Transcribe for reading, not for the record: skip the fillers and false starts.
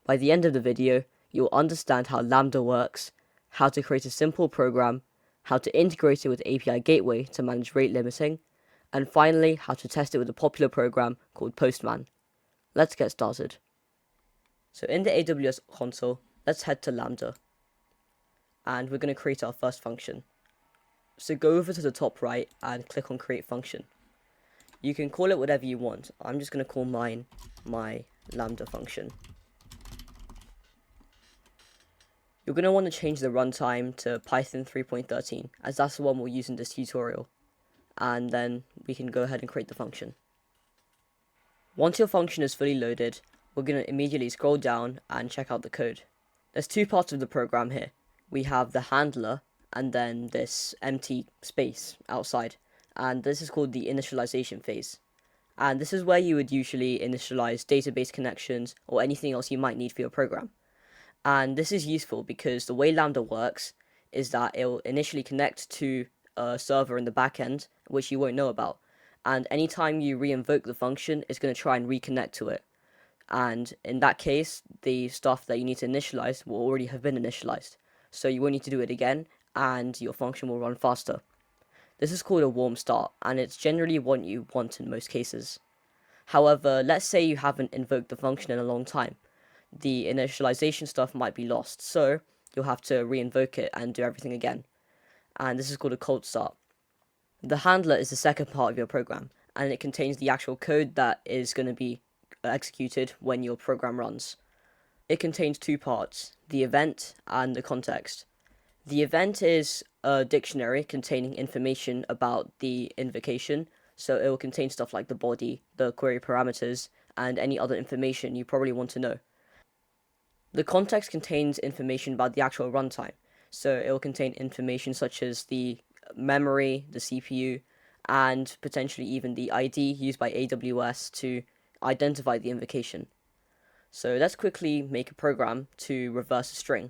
By the end of the video, you'll understand how Lambda works, how to create a simple program, how to integrate it with API Gateway to manage rate limiting, and finally, how to test it with a popular program called Postman. Let's get started. So in the AWS console, let's head to Lambda, and we're going to create our first function. So go over to the top right and click on Create Function. You can call it whatever you want. I'm just going to call mine my Lambda function. You're going to want to change the runtime to Python 3.13, as that's the one we'll use in this tutorial. And then we can go ahead and create the function. Once your function is fully loaded, we're going to immediately scroll down and check out the code. There's two parts of the program here. We have the handler and then this empty space outside. And this is called the initialization phase. And this is where you would usually initialize database connections or anything else you might need for your program. And this is useful because the way Lambda works is that it will initially connect to a server in the backend, which you won't know about. And anytime you re-invoke the function, it's going to try and reconnect to it. And in that case, the stuff that you need to initialize will already have been initialized. So you won't need to do it again, and your function will run faster. This is called a warm start, and it's generally what you want in most cases. However, let's say you haven't invoked the function in a long time. The initialization stuff might be lost, so you'll have to re-invoke it and do everything again. And this is called a cold start. The handler is the second part of your program, and it contains the actual code that is going to be executed when your program runs. It contains two parts, the event and the context. The event is a dictionary containing information about the invocation, so it will contain stuff like the body, the query parameters, and any other information you probably want to know. The context contains information about the actual runtime, so it will contain information such as the memory, the CPU, and potentially even the ID used by AWS to identify the invocation. So let's quickly make a program to reverse a string.